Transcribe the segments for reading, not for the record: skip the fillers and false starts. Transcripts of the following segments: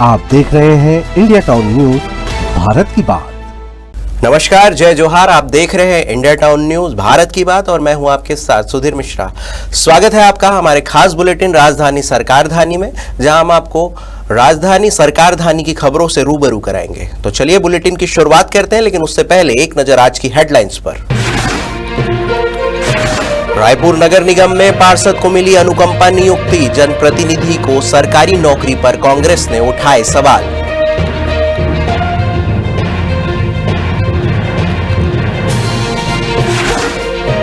आप देख रहे हैं इंडिया टाउन न्यूज भारत की बात। नमस्कार, जय जोहार। आप देख रहे हैं इंडिया टाउन न्यूज भारत की बात और मैं हूं आपके साथ सुधीर मिश्रा। स्वागत है आपका हमारे खास बुलेटिन राजधानी सरकारधानी में, जहां हम आपको राजधानी सरकारधानी की खबरों से रूबरू कराएंगे। तो चलिए बुलेटिन की शुरुआत करते हैं, लेकिन उससे पहले एक नजर आज की हेडलाइंस पर। रायपुर नगर निगम में पार्षद को मिली अनुकंपा नियुक्ति, जनप्रतिनिधि को सरकारी नौकरी पर कांग्रेस ने उठाए सवाल।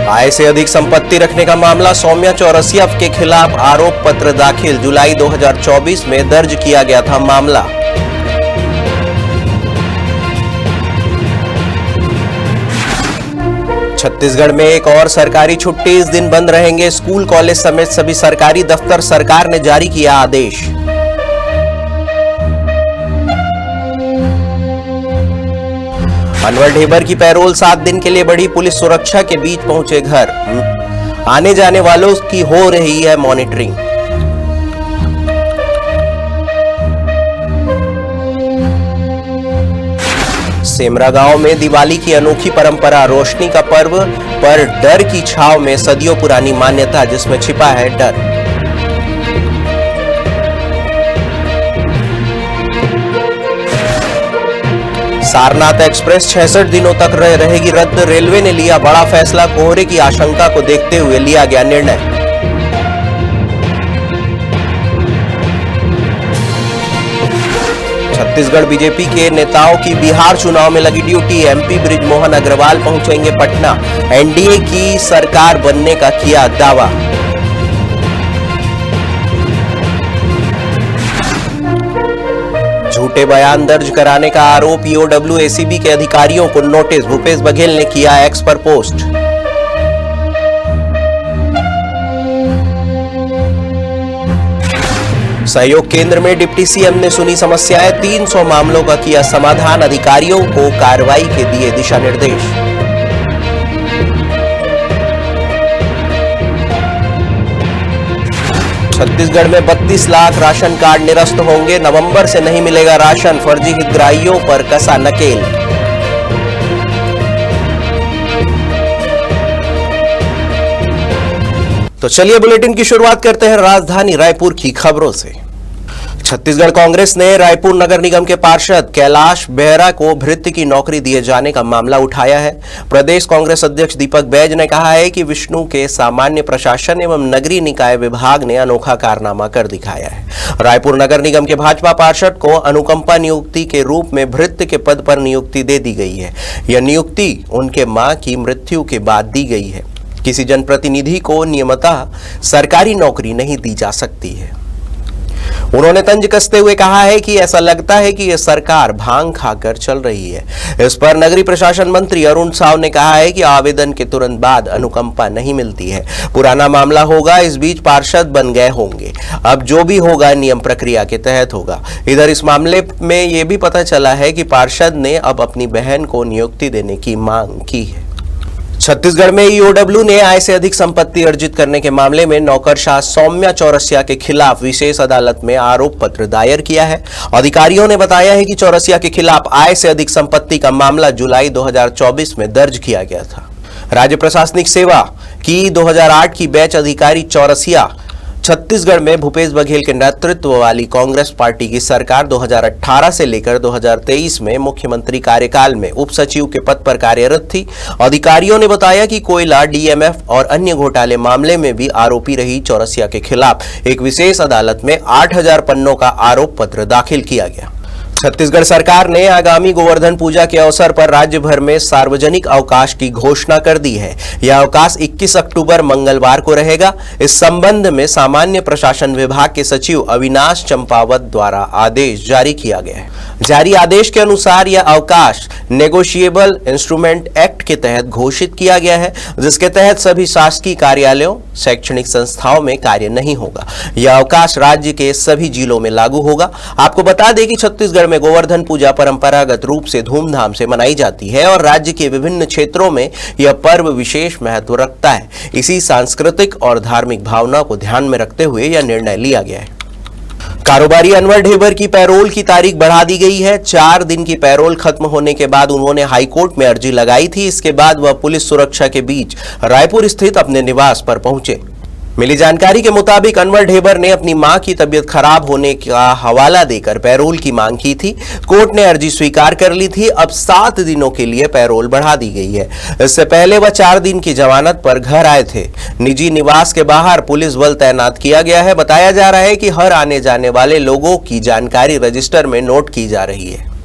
आय से अधिक संपत्ति रखने का मामला, सौम्या चौरसिया के खिलाफ आरोप पत्र दाखिल, जुलाई 2024 में दर्ज किया गया था मामला। छत्तीसगढ़ में एक और सरकारी छुट्टी, इस दिन बंद रहेंगे स्कूल कॉलेज समेत सभी सरकारी दफ्तर, सरकार ने जारी किया आदेश। अनवर ढेबर की पैरोल 7 दिन के लिए बढ़ी, पुलिस सुरक्षा के बीच पहुंचे घर, आने जाने वालों की हो रही है मॉनिटरिंग। सेमरा गांव में दिवाली की अनोखी परंपरा, रोशनी का पर्व पर डर की छाव में सदियों पुरानी मान्यता, जिसमें छिपा है डर। सारनाथ एक्सप्रेस 66 दिनों तक रहेगी रद्द, रेलवे ने लिया बड़ा फैसला, कोहरे की आशंका को देखते हुए लिया गया निर्णय। छत्तीसगढ़ बीजेपी के नेताओं की बिहार चुनाव में लगी ड्यूटी, एमपी बृजमोहन अग्रवाल पहुंचेंगे पटना, एनडीए की सरकार बनने का किया दावा। झूठे बयान दर्ज कराने का आरोप, ईओडब्ल्यू एसीबी के अधिकारियों को नोटिस, भूपेश बघेल ने किया एक्स पर पोस्ट। सहयोग केंद्र में डिप्टी सीएम ने सुनी समस्याएं, 300 मामलों का किया समाधान, अधिकारियों को कार्रवाई के दिए दिशा निर्देश। छत्तीसगढ़ में 32 लाख राशन कार्ड निरस्त होंगे, नवंबर से नहीं मिलेगा राशन, फर्जी हितग्राहियों पर कसा नकेल। तो चलिए बुलेटिन की शुरुआत करते हैं राजधानी रायपुर की खबरों से। छत्तीसगढ़ कांग्रेस ने रायपुर नगर निगम के पार्षद कैलाश बेहरा को भृत्य की नौकरी दिए जाने का मामला उठाया है। प्रदेश कांग्रेस अध्यक्ष दीपक बैज ने कहा है कि विष्णु के सामान्य प्रशासन एवं नगरीय निकाय विभाग ने अनोखा कारनामा कर दिखाया है। रायपुर नगर निगम के भाजपा पार्षद को अनुकंपा नियुक्ति के रूप में भृत्य के पद पर नियुक्ति दे दी गई है। यह नियुक्ति उनके मां की मृत्यु के बाद दी गई है। किसी जनप्रतिनिधि को नियमतः सरकारी नौकरी नहीं दी जा सकती है। उन्होंने तंज कसते हुए कहा है कि ऐसा लगता है कि यह सरकार भांग खाकर चल रही है। इस पर नगरीय प्रशासन मंत्री अरुण साव ने कहा है कि आवेदन के तुरंत बाद अनुकंपा नहीं मिलती है, पुराना मामला होगा, इस बीच पार्षद बन गए होंगे, अब जो भी होगा नियम प्रक्रिया के तहत होगा। इधर इस मामले में यह भी पता चला है कि पार्षद ने अब अपनी बहन को नियुक्ति देने की मांग की है। छत्तीसगढ़ में ईओडब्ल्यू ने आय से अधिक संपत्ति अर्जित करने के मामले में नौकरशाह सौम्या चौरसिया के खिलाफ विशेष अदालत में आरोप पत्र दायर किया है। अधिकारियों ने बताया है कि चौरसिया के खिलाफ आय से अधिक संपत्ति का मामला जुलाई 2024 में दर्ज किया गया था। राज्य प्रशासनिक सेवा की 2008 की बैच अधिकारी चौरसिया छत्तीसगढ़ में भूपेश बघेल के नेतृत्व वाली कांग्रेस पार्टी की सरकार 2018 से लेकर 2023 में मुख्यमंत्री कार्यकाल में उप सचिव के पद पर कार्यरत थी। अधिकारियों ने बताया कि कोयला, डीएमएफ और अन्य घोटाले मामले में भी आरोपी रही चौरसिया के खिलाफ एक विशेष अदालत में 8000 पन्नों का आरोप पत्र दाखिल किया गया। छत्तीसगढ़ सरकार ने आगामी गोवर्धन पूजा के अवसर पर राज्य भर में सार्वजनिक अवकाश की घोषणा कर दी है। यह अवकाश 21 अक्टूबर मंगलवार को रहेगा। इस संबंध में सामान्य प्रशासन विभाग के सचिव अविनाश चंपावत द्वारा आदेश जारी किया गया है। जारी आदेश के अनुसार यह अवकाश नेगोशिएबल इंस्ट्रूमेंट एक्ट के तहत घोषित किया गया है, जिसके तहत सभी शासकीय कार्यालयों, शैक्षणिक संस्थाओं में कार्य नहीं होगा। यह अवकाश राज्य के सभी जिलों में लागू होगा। आपको बता दें कि छत्तीसगढ़ में गोवर्धन पूजा परंपरागत रूप से धूमधाम से मनाई जाती है और राज्य के विभिन्न क्षेत्रों में यह पर्व विशेष महत्व रखता है। इसी सांस्कृतिक और धार्मिक भावना को ध्यान में रखते हुए यह निर्णय लिया गया है। कारोबारी अनवर ढेबर की पैरोल की तारीख बढ़ा दी गई है। 4 दिन की पैरोल खत्म होने के बाद उन्होंने हाईकोर्ट में अर्जी लगाई थी। इसके बाद वह पुलिस सुरक्षा के बीच रायपुर स्थित अपने निवास पर पहुंचे। मिली जानकारी के मुताबिक अनवर ढेबर ने अपनी मां की तबीयत खराब होने का हवाला देकर पैरोल की मांग की थी। कोर्ट ने अर्जी स्वीकार कर ली थी। अब 7 दिनों के लिए पैरोल बढ़ा दी गई है। इससे पहले वह 4 दिन की जमानत पर घर आए थे। निजी निवास के बाहर पुलिस बल तैनात किया गया है। बताया जा रहा है कि हर आने जाने वाले लोगों की जानकारी रजिस्टर में नोट की जा रही है।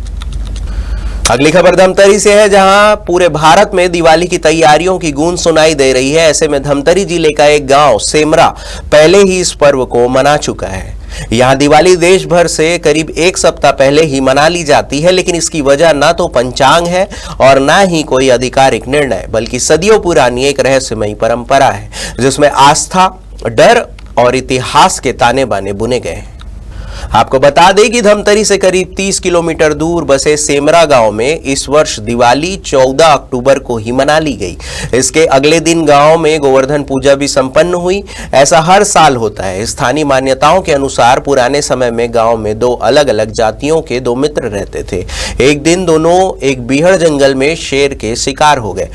अगली खबर धमतरी से है, जहां पूरे भारत में दिवाली की तैयारियों की गूंज सुनाई दे रही है। ऐसे में धमतरी जिले का एक गांव सेमरा पहले ही इस पर्व को मना चुका है। यहां दिवाली देश भर से करीब 1 सप्ताह पहले ही मना ली जाती है, लेकिन इसकी वजह न तो पंचांग है और न ही कोई आधिकारिक निर्णय, बल्कि सदियों पुरानी एक रहस्यमयी परंपरा है, जिसमें आस्था, डर और इतिहास के ताने बाने बुने गए हैं। आपको बता दें कि धमतरी से करीब 30 किलोमीटर दूर बसे सेमरा गांव में इस वर्ष दिवाली 14 अक्टूबर को ही मना ली गई। इसके अगले दिन गांव में गोवर्धन पूजा भी संपन्न हुई। ऐसा हर साल होता है। स्थानीय मान्यताओं के अनुसार पुराने समय में गांव में 2 अलग अलग जातियों के 2 मित्र रहते थे। एक दिन दोनों एक बीहड़ जंगल में शेर के शिकार हो गए।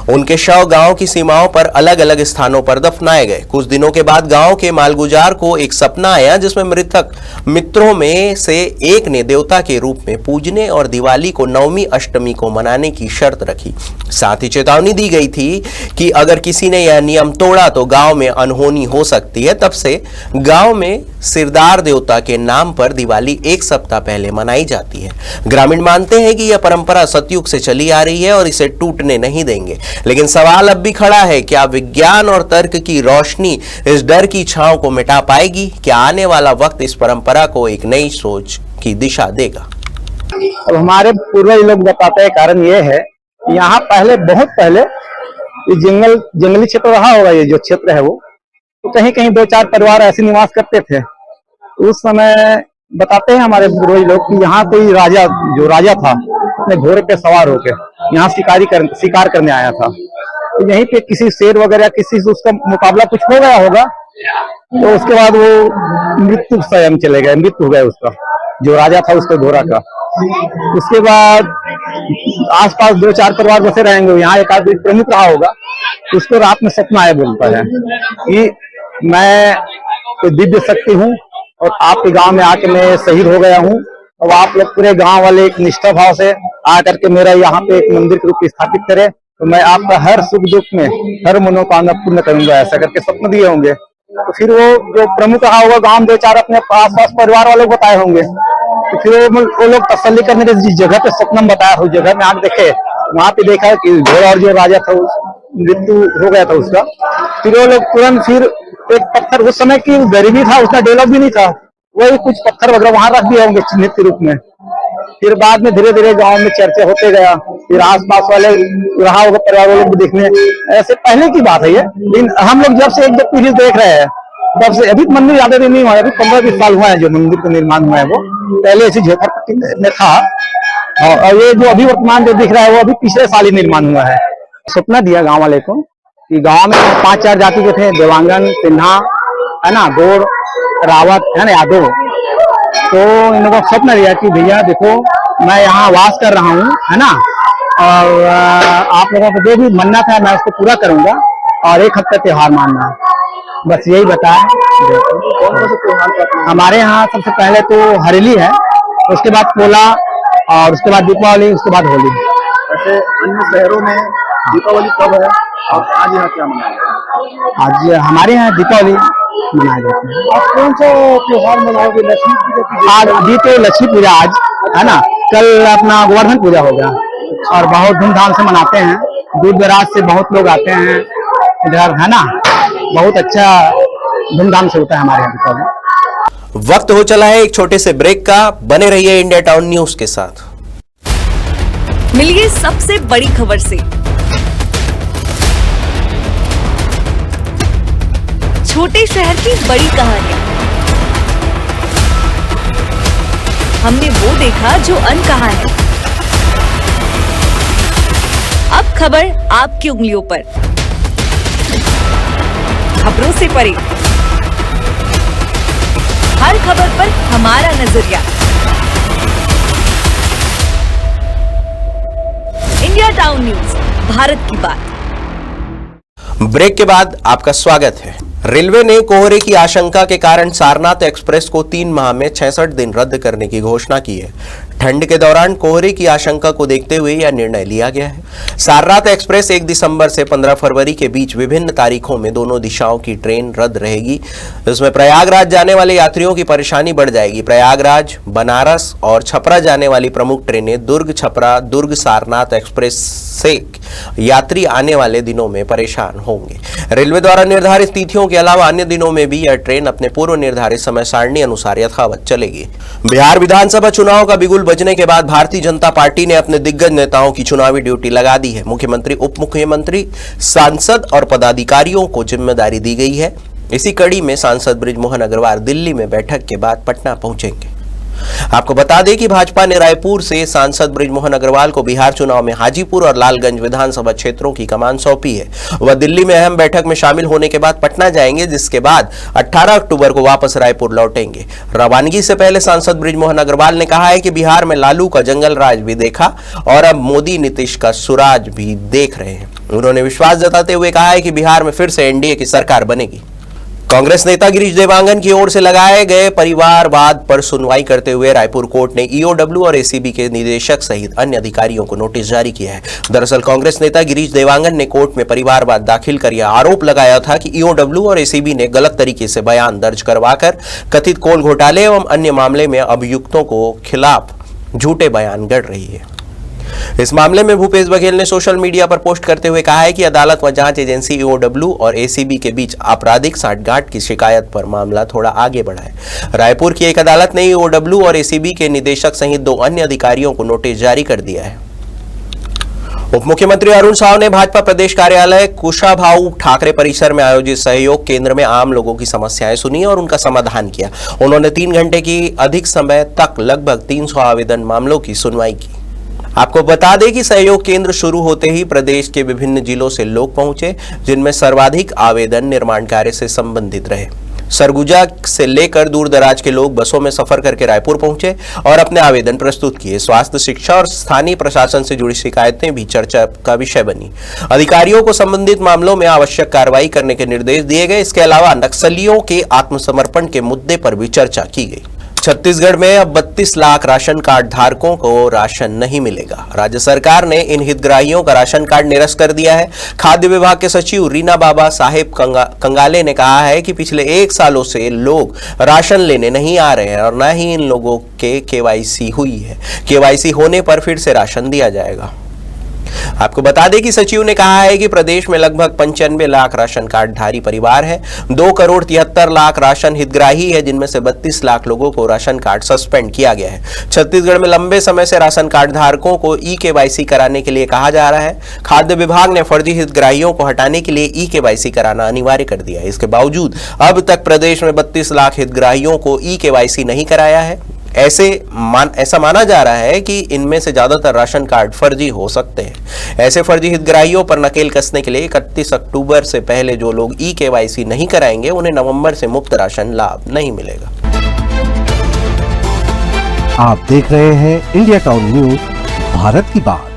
उनके शव गांव की सीमाओं पर अलग अलग स्थानों पर दफनाए गए। कुछ दिनों के बाद गांव के मालगुजार को एक सपना आया, जिसमें मृतक मित्रों में से एक ने देवता के रूप में पूजने और दिवाली को नवमी अष्टमी को मनाने की शर्त रखी। साथ ही चेतावनी दी गई थी कि अगर किसी ने यह नियम तोड़ा तो गांव में अनहोनी हो सकती है। तब से गांव में सिरदार देवता के नाम पर दिवाली 1 सप्ताह पहले मनाई जाती है। ग्रामीण मानते हैं कि यह परंपरा सतयुग से चली आ रही है और इसे टूटने नहीं देंगे। लेकिन सवाल अब भी खड़ा है, क्या विज्ञान और तर्क की रोशनी इस डर की छांव को मिटा पाएगी? क्या आने वाला वक्त इस परंपरा को एक नई सोच की दिशा देगा? अब हमारे पूर्वज लोग बताते हैं, कारण ये है यहाँ पहले, बहुत पहले ये जंगली क्षेत्र रहा होगा। ये जो क्षेत्र है वो तो कहीं कहीं 2-4 परिवार ऐसे निवास करते थे। उस समय बताते हैं हमारे पूर्वज लोग कि यहाँ कोई राजा था, अपने घोड़े पे सवार होकर यहाँ शिकार करने आया था। तो यहीं पे किसी शेर वगैरह किसी से उसका मुकाबला कुछ हो गया होगा, तो उसके बाद वो मृत्यु स्वयं चले गए, मृत्यु हो गया उसका, जो राजा था उसके घोड़ा का। उसके बाद आसपास 2-4 परिवार बसे रहेंगे। यहाँ एक आदमी प्रमुख रहा होगा, उसको रात में सपना आया, बोलता है कि मैं कोई दिव्य शक्ति हूँ और आपके गांव में आके मैं शहीद हो गया हूँ। अब आप लोग पूरे गांव वाले एक निष्ठा भाव से आकर के मेरा यहाँ पे एक मंदिर के रूप में स्थापित करें, तो मैं आपका हर सुख दुख में हर मनोकामना पूर्ण करूंगा। ऐसा करके स्वप्न दिए होंगे। तो फिर वो जो प्रमुख रहा होगा गांव 2-4 अपने आस-पास परिवार वालों को बताए होंगे। तो फिर वो लोग तसल्ली करने के जिस जगह पे स्वप्न बताया, उस जगह में आग देखे, वहां पे देखा कि घोड़ा और जो राजा था मृत्यु हो गया था उसका। फिर वो लोग तुरंत फिर एक पत्थर, उस समय की गरीबी था, उसका डेवलप भी नहीं था, वही कुछ पत्थर वगैरह वहां रख दिए होंगे चिन्हित के रूप में। फिर बाद में धीरे धीरे गांव में चर्चा होते गया। फिर आसपास वाले रहा होगा परिवार वालों को देखने, ऐसे पहले की बात है ये। लेकिन हम लोग जब से एक पीढ़ी देख रहे हैं तब से, अभी मंदिर ज्यादा दिन नहीं हुआ है, अभी 15-20 साल हुआ है जो मंदिर का निर्माण हुआ है। वो पहले ऐसी झोपड़पट्टी में था और ये जो अभी वर्तमान जो दिख रहा है वो अभी पिछले साल ही निर्माण हुआ है। सपना दिया गाँव वाले को कि गाँव में 5-4 जाति के थे, देवांगन, सिन्हा है ना, गौड़, रावत है ना, यादव। तो इन लोगों को स्वप्न दिया कि भैया देखो मैं यहाँ वास कर रहा हूँ, है ना, और आप लोगों को जो भी मन्नत है मैं उसको पूरा करूंगा और 1 हफ्ते त्योहार मानना, बस यही बताएं। हमारे यहाँ सबसे पहले तो हरेली है, उसके बाद पोला और उसके बाद दीपावली, उसके बाद होली। वैसे अन्य शहरों में दीपावली कब है और आज यहाँ क्या मनाया जाए? आज हमारे यहाँ दीपावली मनाया जाता है। आप कौन सा त्योहार मनाओगे? लक्ष्मी पूजा? आज अभी तो लक्ष्मी पूजा आज है ना, कल अपना गोवर्धन पूजा होगा और बहुत धूमधाम से मनाते हैं। दूर दराज से बहुत लोग आते हैं इधर, है ना, बहुत अच्छा धूमधाम से होता है हमारे यहाँ दीपावली। वक्त हो चला है एक छोटे से ब्रेक का। बने रहिए इंडिया टाउन न्यूज के साथ। मिलिए सबसे बड़ी खबर से, छोटे शहर की बड़ी कहानियां। हमने वो देखा जो अनकहा है। अब खबर आपकी उंगलियों पर, खबरों से परे। हर खबर पर हमारा नजरिया। इंडिया टाउन न्यूज, भारत की बात। ब्रेक के बाद आपका स्वागत है। रेलवे ने कोहरे की आशंका के कारण सारनाथ एक्सप्रेस को 3 माह में 66 दिन रद्द करने की घोषणा की है। ठंड के दौरान कोहरे की आशंका को देखते हुए यह निर्णय लिया गया है। सारनाथ एक्सप्रेस 1 दिसंबर से 15 फरवरी के बीच विभिन्न तारीखों में दोनों दिशाओं की ट्रेन रद्द रहेगी। इसमें प्रयागराज जाने वाले यात्रियों की परेशानी बढ़ जाएगी। प्रयागराज, बनारस और छपरा जाने वाली प्रमुख ट्रेनें दुर्ग छपरा, दुर्ग सारनाथ एक्सप्रेस से यात्री आने वाले दिनों में परेशान होंगे। रेलवे द्वारा निर्धारित तिथियों के अलावा अन्य दिनों में भी यह ट्रेन अपने पूर्व निर्धारित समय सारणी अनुसार यथावत चलेगी। बिहार विधानसभा चुनाव का बिगुल बजने के बाद भारतीय जनता पार्टी ने अपने दिग्गज नेताओं की चुनावी ड्यूटी लगा दी है। मुख्यमंत्री, उप मुख्यमंत्री, सांसद और पदाधिकारियों को जिम्मेदारी दी गई है। इसी कड़ी में सांसद बृजमोहन अग्रवाल दिल्ली में बैठक के बाद पटना पहुंचेंगे। आपको बता दें कि भाजपा ने रायपुर से सांसद बृजमोहन अग्रवाल को बिहार चुनाव में हाजीपुर और लालगंज विधानसभा क्षेत्रों की कमान सौंपी है। वह दिल्ली में अहम बैठक में शामिल होने के बाद पटना जाएंगे, जिसके बाद 18 अक्टूबर को वापस रायपुर लौटेंगे। रवानगी से पहले सांसद बृजमोहन अग्रवाल ने कहा है कि बिहार में लालू का जंगल राज भी देखा और अब मोदी नीतीश का सुराज भी देख रहे हैं। उन्होंने विश्वास जताते हुए कहा है कि बिहार में फिर से एनडीए की सरकार बनेगी। कांग्रेस नेता गिरीश देवांगन की ओर से लगाए गए परिवारवाद पर सुनवाई करते हुए रायपुर कोर्ट ने ईओडब्ल्यू और एसीबी के निदेशक सहित अन्य अधिकारियों को नोटिस जारी किया है। दरअसल कांग्रेस नेता गिरीश देवांगन ने कोर्ट में परिवारवाद दाखिल कर यह आरोप लगाया था कि ईओडब्ल्यू और एसीबी ने गलत तरीके से बयान दर्ज करवाकर कथित कोल घोटाले एवं अन्य मामले में अभियुक्तों को खिलाफ झूठे बयान गढ़ रही है। इस मामले में भूपेश बघेल ने सोशल मीडिया पर पोस्ट करते हुए कहा है कि अदालत व जांच एजेंसी ईओडब्ल्यू और एसीबी के बीच आपराधिक साठगांठ की शिकायत पर मामला थोड़ा आगे बढ़ा है। रायपुर की एक अदालत ने ईओडब्ल्यू और एसीबी के निदेशक सहित 2 अन्य अधिकारियों को नोटिस जारी कर दिया है। उप मुख्यमंत्री अरुण साव ने भाजपा प्रदेश कार्यालय कुशाभाऊ ठाकरे परिसर में आयोजित सहयोग केंद्र में आम लोगों की समस्याएं सुनी और उनका समाधान किया। उन्होंने 3 घंटे की अधिक समय तक लगभग 300 आवेदन मामलों की सुनवाई की। आपको बता दें कि सहयोग केंद्र शुरू होते ही प्रदेश के विभिन्न जिलों से लोग पहुंचे, जिनमें सर्वाधिक आवेदन निर्माण कार्य से संबंधित रहे। सरगुजा से लेकर दूर दराज के लोग बसों में सफर करके रायपुर पहुंचे और अपने आवेदन प्रस्तुत किए। स्वास्थ्य, शिक्षा और स्थानीय प्रशासन से जुड़ी शिकायतें भी चर्चा का विषय बनी। अधिकारियों को संबंधित मामलों में आवश्यक कार्रवाई करने के निर्देश दिए गए। इसके अलावा नक्सलियों के आत्मसमर्पण के मुद्दे पर भी चर्चा की गई। छत्तीसगढ़ में अब 32 लाख राशन कार्ड धारकों को राशन नहीं मिलेगा। राज्य सरकार ने इन हितग्राहियों का राशन कार्ड निरस्त कर दिया है। खाद्य विभाग के सचिव रीना बाबा साहेब कंगाले ने कहा है कि पिछले 1 सालों से लोग राशन लेने नहीं आ रहे हैं और न ही इन लोगों के केवाईसी हुई है। केवाईसी होने पर फिर से राशन दिया जाएगा। आपको बता दें कि सचिव ने कहा है कि प्रदेश में लगभग 95 लाख राशन कार्डधारी परिवार है। 2 करोड़ 73 लाख राशन हितग्राही है, जिनमें से 32 लाख लोगों को राशन कार्ड सस्पेंड किया गया है। छत्तीसगढ़ में लंबे समय से राशन कार्ड धारकों को ई-केवाईसी कराने के लिए कहा जा रहा है। खाद्य विभाग ने फर्जी हितग्राहियों को हटाने के लिए ई-केवाईसी कराना अनिवार्य कर दिया है। इसके बावजूद अब तक प्रदेश में 32 लाख हितग्राहियों को ई-केवाईसी नहीं कराया है। ऐसा माना जा रहा है कि इनमें से ज्यादातर राशन कार्ड फर्जी हो सकते हैं। ऐसे फर्जी हितग्राहियों पर नकेल कसने के लिए 31 अक्टूबर से पहले जो लोग ई-केवाईसी नहीं कराएंगे, उन्हें नवंबर से मुफ्त राशन लाभ नहीं मिलेगा। आप देख रहे हैं इंडिया टाउन न्यूज, भारत की बात।